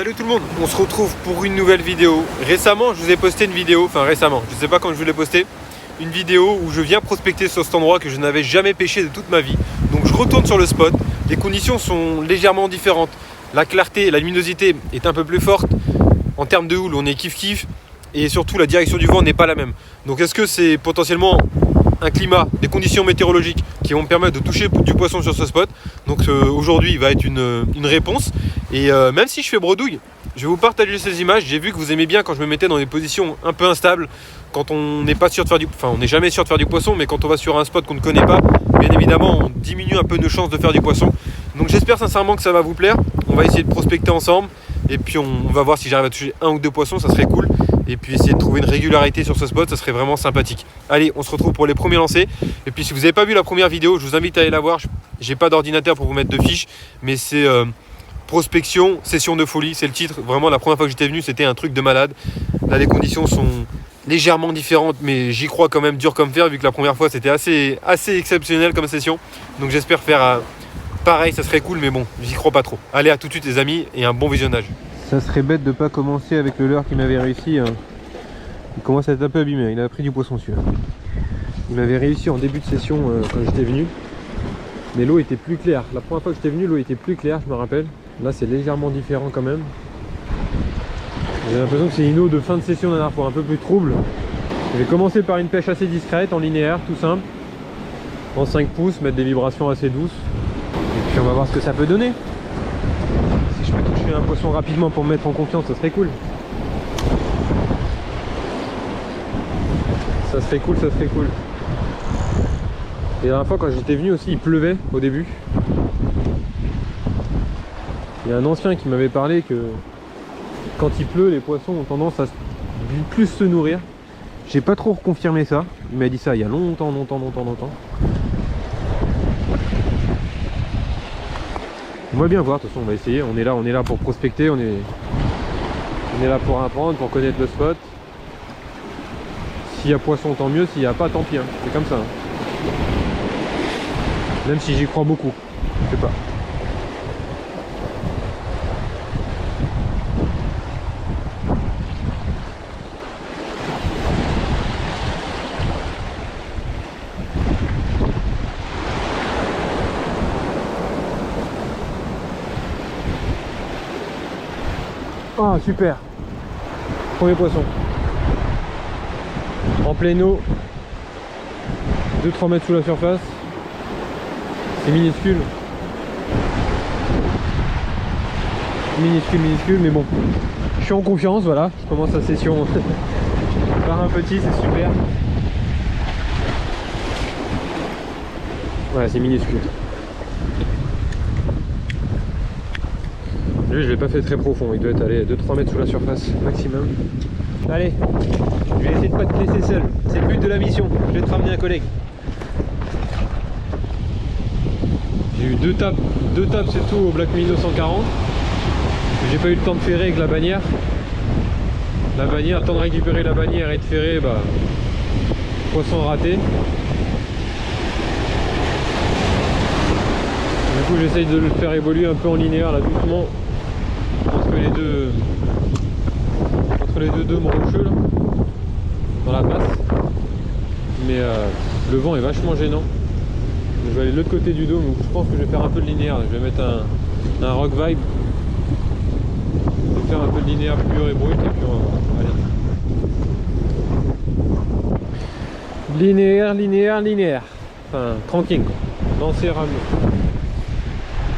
Salut tout le monde, on se retrouve pour une nouvelle vidéo. Récemment, je vous ai posté une vidéo, enfin récemment, je sais pas quand je vous l'ai posté, une vidéo où je viens prospecter sur cet endroit que je n'avais jamais pêché de toute ma vie. Donc je retourne sur le spot, les conditions sont légèrement différentes. La clarté, la luminosité est un peu plus forte. En termes de houle, on est kiff-kiff. Et surtout, la direction du vent n'est pas la même. Donc est-ce que c'est potentiellement un climat, des conditions météorologiques qui vont me permettre de toucher du poisson sur ce spot? Donc aujourd'hui va être une réponse. Et même si je fais bredouille, je vais vous partager ces images. J'ai vu que vous aimez bien quand je me mettais dans des positions un peu instables, quand on n'est pas sûr de faire on n'est jamais sûr de faire du poisson, mais quand on va sur un spot qu'on ne connaît pas, bien évidemment on diminue un peu nos chances de faire du poisson. Donc j'espère sincèrement que ça va vous plaire. On va essayer de prospecter ensemble et puis on va voir si j'arrive à toucher un ou deux poissons, ça serait cool. Et puis essayer de trouver une régularité sur ce spot, ça serait vraiment sympathique. Allez, on se retrouve pour les premiers lancers. Et puis si vous n'avez pas vu la première vidéo, je vous invite à aller la voir. J'ai pas d'ordinateur pour vous mettre de fiches, mais c'est prospection, session de folie, c'est le titre. Vraiment, la première fois que j'étais venu, c'était un truc de malade. Là, les conditions sont légèrement différentes, mais j'y crois quand même dur comme fer, vu que la première fois, c'était assez exceptionnel comme session. Donc j'espère faire pareil, ça serait cool, mais bon, j'y crois pas trop. Allez, à tout de suite les amis, et un bon visionnage. Ça serait bête de pas commencer avec le leurre qui m'avait réussi. Il commence à être un peu abîmé, il a pris du poisson celui-là. Il m'avait réussi en début de session quand j'étais venu. Mais l'eau était plus claire. La première fois que j'étais venu, l'eau était plus claire, je me rappelle. Là, c'est légèrement différent quand même. J'ai l'impression que c'est une eau de fin de session la dernière fois, un peu plus trouble. Je vais commencer par une pêche assez discrète, en linéaire, tout simple. En 5 pouces, mettre des vibrations assez douces. Et puis on va voir ce que ça peut donner. Si je peux toucher un poisson rapidement pour me mettre en confiance, ça serait cool. Ça serait cool, ça serait cool. Et la dernière fois quand j'étais venu aussi, il pleuvait au début. Il y a un ancien qui m'avait parlé que quand il pleut, les poissons ont tendance à plus se nourrir. J'ai pas trop reconfirmé ça. Il m'a dit ça il y a longtemps. On va bien voir, de toute façon on va essayer. On est là pour prospecter, on est là pour apprendre, pour connaître le spot. S'il y a poisson, tant mieux. S'il n'y a pas, tant pis. Hein. C'est comme ça. Hein. Même si j'y crois beaucoup. Je sais pas. Ah super. Premier poisson. En pleine eau. 2-3 mètres sous la surface. C'est minuscule. Minuscule, mais bon. Je suis en confiance, voilà. Je commence la session par un petit, c'est super. Voilà, c'est minuscule. Lui, je l'ai pas fait très profond. Il doit être allé 2-3 mètres sous la surface maximum. Allez, je vais essayer de pas te laisser seul. C'est le but de la mission. Je vais te ramener un collègue. J'ai eu deux tapes c'est tout au Black Minnow 140. J'ai pas eu le temps de ferrer avec la bannière. Le temps de récupérer la bannière et de ferrer, bah, poisson raté. Du coup j'essaye de le faire évoluer un peu en linéaire là doucement entre les deux dômes rocheux là, dans la passe. Mais le vent est vachement gênant. Je vais aller de l'autre côté du dôme, donc je pense que je vais faire un peu de linéaire. Je vais mettre un rock vibe. Je vais faire un peu de linéaire pur et brut et puis on va aller. Linéaire. Enfin, tranquille quoi. Lancer, ramener.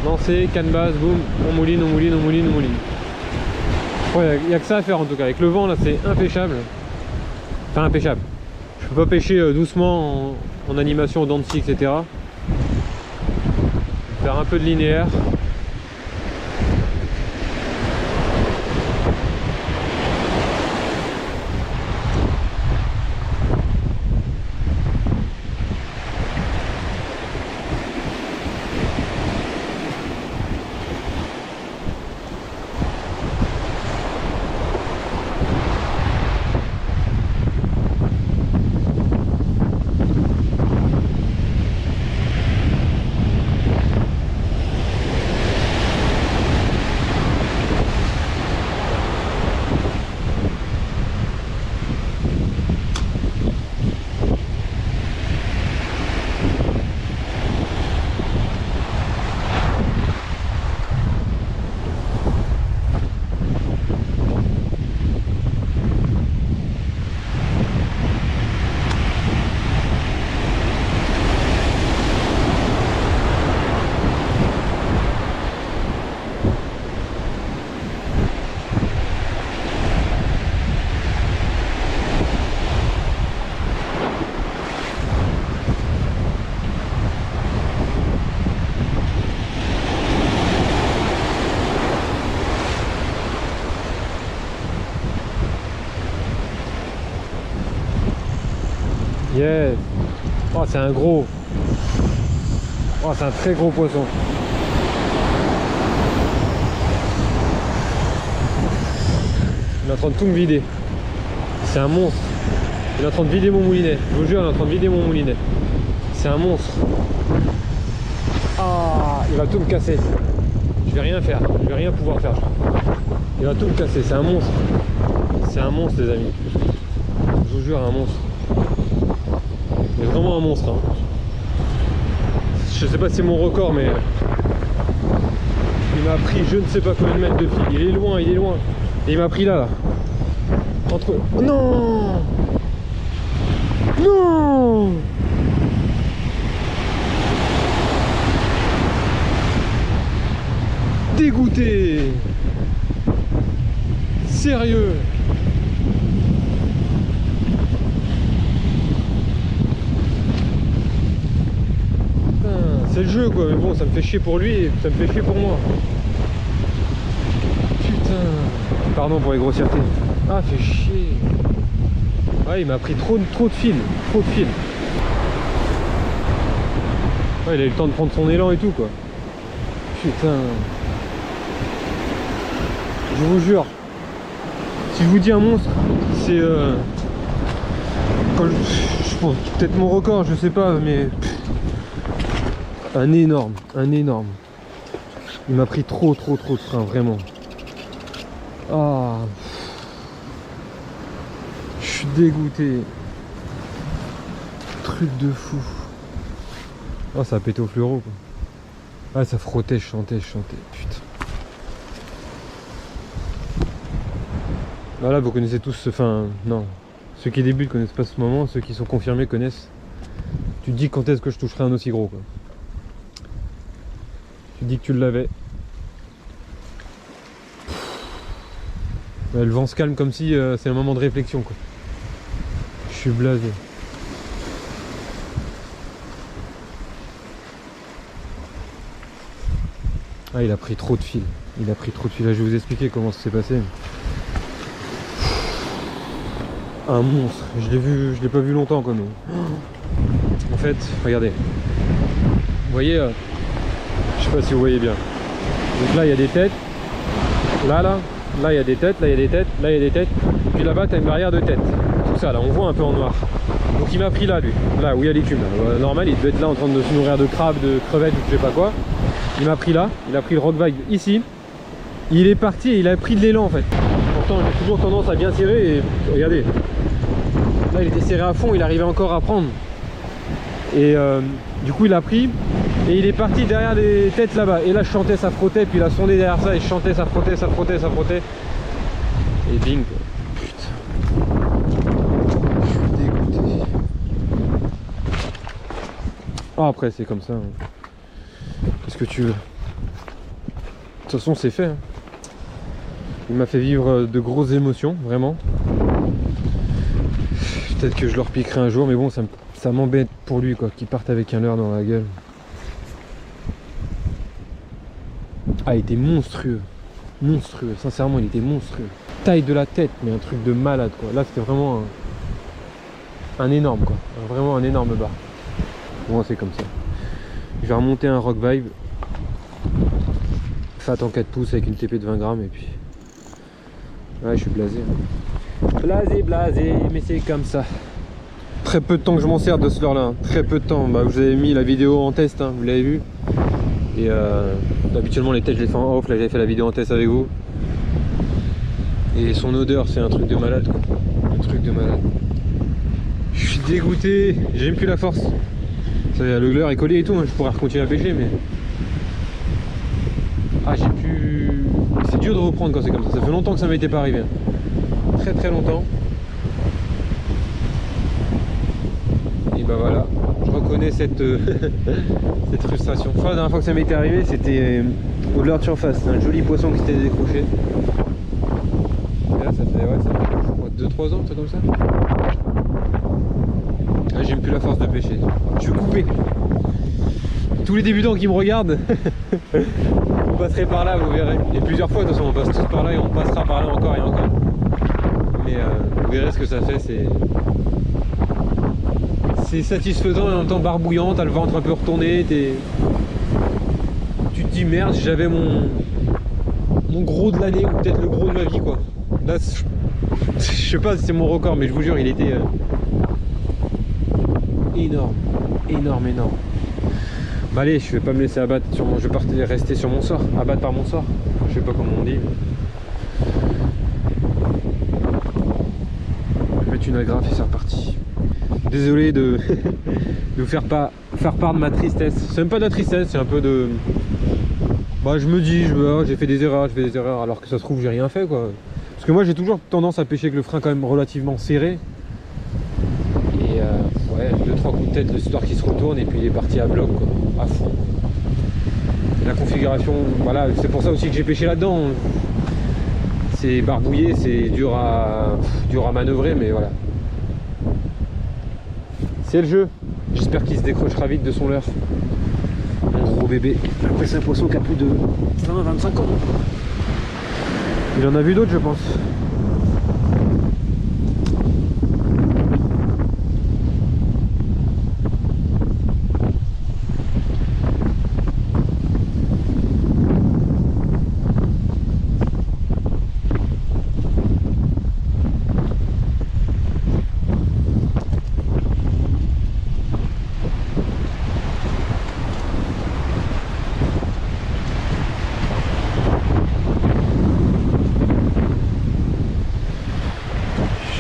Lancer, canne basse, boum, on mouline. Ouais, il n'y a que ça à faire en tout cas. Avec le vent là, c'est impêchable. Enfin, impêchable. Je peux pas pêcher doucement en animation, dents de scie, etc. Faire un peu de linéaire. Oh, c'est un gros. Oh, c'est un très gros poisson. Il est en train de tout me vider. C'est un monstre. Il est en train de vider mon moulinet. Je vous jure, il est en train de vider mon moulinet. C'est un monstre. Ah, il va tout me casser. Je vais rien faire. Je vais rien pouvoir faire. Il va tout me casser. C'est un monstre. C'est un monstre, les amis. Je vous jure, un monstre. C'est vraiment un monstre. Hein. Je sais pas si c'est mon record, mais il m'a pris je ne sais pas combien de mètres de fil. Il est loin, il est loin. Et il m'a pris là. Entre... Oh non! Non! Dégoûté! Sérieux? C'est le jeu quoi, mais bon, ça me fait chier pour lui et ça me fait chier pour moi. Putain. Pardon pour les grossièretés. Ah, fait chier. Ouais, il m'a pris trop de fil. Trop de fil. Ouais, il a eu le temps de prendre son élan et tout quoi. Putain. Je vous jure. Si je vous dis un monstre, c'est je pense peut-être mon record, je sais pas, mais un énorme, un énorme. Il m'a pris trop de frein, vraiment. Ah, je suis dégoûté. Truc de fou. Oh, ça a pété au fluoro quoi. Ah, ça frottait, je chantais, putain. Voilà, vous connaissez tous, enfin, non. Ceux qui débutent connaissent pas ce moment, ceux qui sont confirmés connaissent. Tu te dis quand est-ce que je toucherai un aussi gros quoi. Tu te dis que tu l'avais. Ouais, le vent se calme comme si c'est un moment de réflexion quoi. Je suis blasé. Ah, il a pris trop de fil. Il a pris trop de fil. Là, je vais vous expliquer comment ça s'est passé. Un monstre. Je l'ai pas vu longtemps comme. En fait, regardez. Vous voyez, je sais pas si vous voyez bien. Donc là, il y a des têtes. Là, il y a des têtes. Là, il y a des têtes. Là, il y a des têtes. Puis là-bas, tu as une barrière de tête. Tout ça, là, on voit un peu en noir. Donc il m'a pris là, lui. Là, où il y a l'écume. Normal, il devait être là en train de se nourrir de crabes, de crevettes, ou je sais pas quoi. Il m'a pris là. Il a pris le rock vibe ici. Il est parti et il a pris de l'élan en fait. Pourtant, j'ai toujours tendance à bien serrer et regardez. Là, il était serré à fond. Il arrivait encore à prendre. Et du coup, il a pris. Et il est parti derrière les têtes là-bas. Et là, je chantais, ça frottait. Puis il a sondé derrière ça. Et je chantais, ça frottait, ça frottait, ça frottait. Et bing. Putain. Je suis dégoûté. Oh, après, c'est comme ça. Qu'est-ce que tu veux? De toute façon, c'est fait. Hein. Il m'a fait vivre de grosses émotions, vraiment. Peut-être que je le repiquerai un jour, mais bon, ça m'embête pour lui, quoi, qu'il parte avec un leurre dans la gueule. Ah, il était monstrueux. Monstrueux, sincèrement, il était monstrueux. Taille de la tête, mais un truc de malade, quoi. Là, c'était vraiment un énorme, quoi. Vraiment un énorme bar. Bon, c'est comme ça. Je vais remonter un rock vibe. Fat en 4 pouces avec une TP de 20 grammes et puis... Ouais, je suis blasé. Blasé, mais c'est comme ça. Très peu de temps que je m'en sers de ce leurre là. Très peu de temps. Bah, vous avez mis la vidéo en test, hein, vous l'avez vu. Et habituellement les têtes je les fais en off. Là j'avais fait la vidéo en test avec vous. Et son odeur c'est un truc de malade quoi. Un truc de malade. Je suis dégoûté. J'ai même plus la force. Le leurre est collé et tout. Hein. Je pourrais continuer à pêcher mais... Ah, j'ai pu... C'est dur de reprendre quand c'est comme ça. Ça fait longtemps que ça m'était pas arrivé. Très très longtemps. Et bah voilà. Je reconnais cette, cette frustration. Je crois la dernière fois que ça m'était arrivé, c'était au leurre de surface. C'est un joli poisson qui s'était décroché. Et là, ça fait, ouais, ça fait 2-3 ans, c'est comme ça. Là, j'ai même plus la force de pêcher. Je vais couper. Tous les débutants qui me regardent, vous passerez par là, vous verrez. Et plusieurs fois, de toute façon, on passe tous par là et on passera par là encore et encore. Mais vous verrez ce que ça fait, c'est satisfaisant et en même temps barbouillant, t'as le ventre un peu retourné, tu te dis merde, j'avais mon gros de l'année, ou peut-être le gros de ma vie quoi. Là, je sais pas si c'est mon record, mais je vous jure, il était énorme, énorme, énorme. Bah allez, je vais pas me laisser abattre sur je vais rester sur mon sort, abattre par mon sort, je sais pas comment on dit. Je vais mettre une agrafe et c'est reparti. Désolé de vous faire part de ma tristesse. C'est même pas de la tristesse, c'est un peu de... Bah je me dis, j'ai fait des erreurs, alors que ça se trouve j'ai rien fait quoi. Parce que moi j'ai toujours tendance à pêcher avec le frein quand même relativement serré. Et ouais, 2-3 coups de tête, l'histoire qui se retourne et puis il est parti à bloc quoi, à fond. Et la configuration, voilà, c'est pour ça aussi que j'ai pêché là-dedans. C'est barbouillé, c'est dur à manœuvrer, mais voilà. C'est le jeu. J'espère qu'il se décrochera vite de son leurre. Un gros bébé. Après c'est un poisson qui a plus de 20-25 ans. Il en a vu d'autres je pense.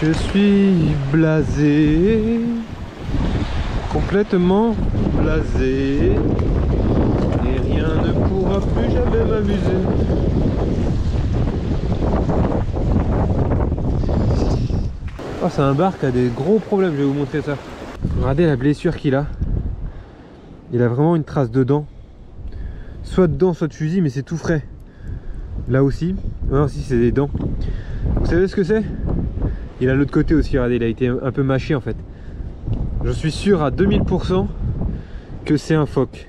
Je suis blasé, complètement blasé, et rien ne pourra plus jamais m'amuser. Oh, c'est un bar qui a des gros problèmes, je vais vous montrer ça. Regardez la blessure qu'il a. Il a vraiment une trace de dent. Soit de dents, soit de fusil, mais c'est tout frais. Là aussi. Non, si, c'est des dents. Vous savez ce que c'est? Il a l'autre côté aussi, regardez, il a été un peu mâché en fait. Je suis sûr à 2000% que c'est un phoque.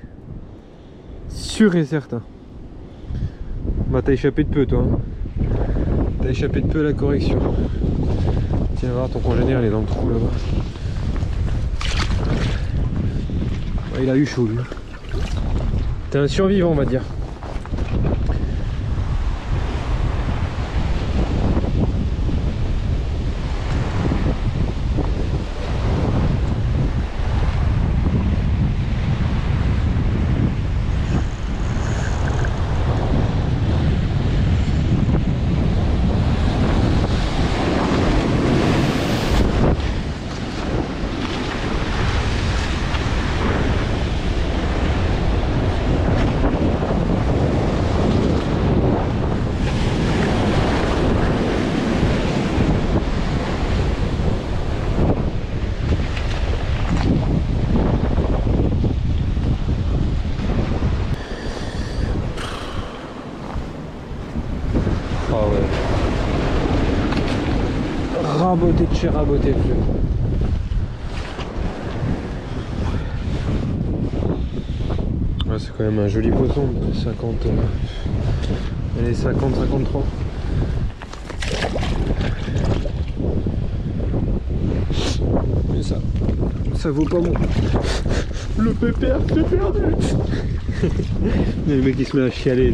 Sûr et certain. Bah t'as échappé de peu toi. Hein. T'as échappé de peu à la correction. Tiens, voir ton congénère, il est dans le trou là-bas. Ouais, il a eu chaud lui. T'es un survivant on va dire. Oh ouais. Raboté de chez raboté le jeu. Ouais, c'est quand même un joli poisson, 50. Allez, 50-53. Mais ça vaut pas mon. Le pépère, j'ai perdu. Le mec il se met à chialer.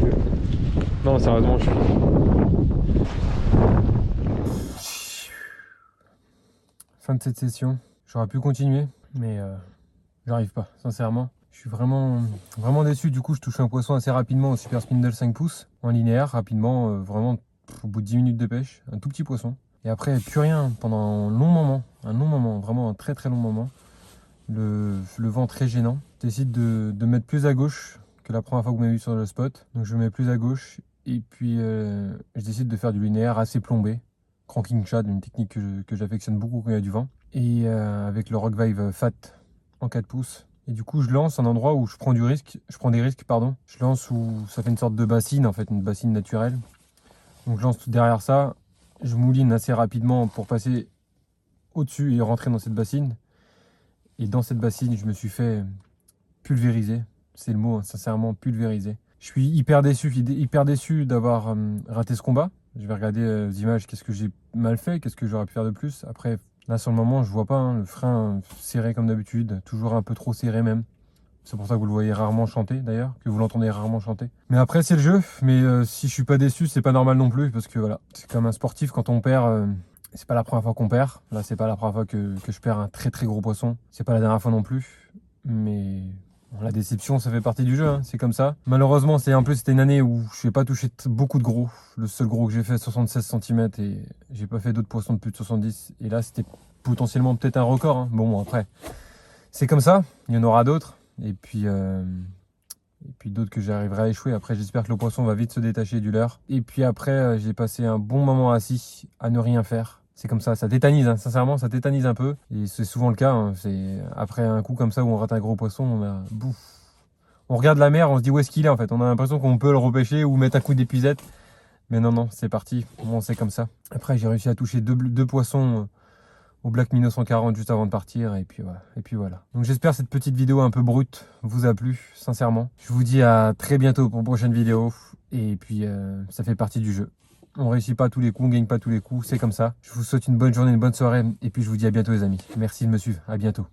Non, sérieusement, je suis. Fin de cette session. J'aurais pu continuer, mais j'arrive pas, sincèrement. Je suis vraiment déçu. Du coup, je touche un poisson assez rapidement au Super Spindle 5 pouces, en linéaire, rapidement, vraiment au bout de 10 minutes de pêche. Un tout petit poisson. Et après, plus rien pendant un long moment, vraiment un très très long moment. Le vent très gênant. Je décide de mettre plus à gauche que la première fois que vous m'avez vu sur le spot. Donc je mets plus à gauche et puis je décide de faire du linéaire assez plombé. Cranking shad, une technique que j'affectionne beaucoup quand il y a du vent. Et avec le Rock Vibe Fat en 4 pouces. Et du coup je lance un endroit où je prends des risques, pardon. Je lance où ça fait une sorte de bassine, en fait, une bassine naturelle. Donc je lance tout derrière ça. Je mouline assez rapidement pour passer au-dessus et rentrer dans cette bassine. Et dans cette bassine, je me suis fait pulvériser. C'est le mot, hein, sincèrement, pulvériser. Je suis hyper déçu d'avoir raté ce combat. Je vais regarder les images, qu'est-ce que j'ai mal fait, qu'est-ce que j'aurais pu faire de plus. Après, Là sur le moment je vois pas, hein, le frein serré comme d'habitude, toujours un peu trop serré même. C'est pour ça que vous le voyez rarement chanter d'ailleurs, que vous l'entendez rarement chanter. Mais après c'est le jeu, mais si je suis pas déçu, c'est pas normal non plus, parce que voilà, c'est comme un sportif, quand on perd, c'est pas la première fois qu'on perd. Là c'est pas la première fois que je perds un très très gros poisson. C'est pas la dernière fois non plus, mais bon, la déception ça fait partie du jeu, hein, c'est comme ça. Malheureusement en plus c'était une année où je n'ai pas touché beaucoup de gros. Le seul gros que j'ai fait 76 cm et j'ai pas fait d'autres poissons de plus de 70. Et là c'était potentiellement peut-être un record, hein. Bon après, c'est comme ça, il y en aura d'autres. Et puis d'autres que j'arriverai à échouer. Après, j'espère que le poisson va vite se détacher du leurre. Et puis après, j'ai passé un bon moment assis à ne rien faire. C'est comme ça tétanise, hein. Sincèrement, ça tétanise un peu. Et c'est souvent le cas, hein. C'est après un coup comme ça où on rate un gros poisson, on regarde la mer, on se dit où est-ce qu'il est en fait. On a l'impression qu'on peut le repêcher ou mettre un coup d'épuisette. Mais non, c'est parti. Bon, c'est comme ça. Après, j'ai réussi à toucher deux poissons au Black Minnow 140 juste avant de partir, et puis voilà. Donc j'espère que cette petite vidéo un peu brute vous a plu, sincèrement. Je vous dis à très bientôt pour une prochaine vidéo, et puis ça fait partie du jeu. On réussit pas tous les coups, on gagne pas tous les coups, c'est comme ça. Je vous souhaite une bonne journée, une bonne soirée, et puis je vous dis à bientôt les amis. Merci de me suivre, à bientôt.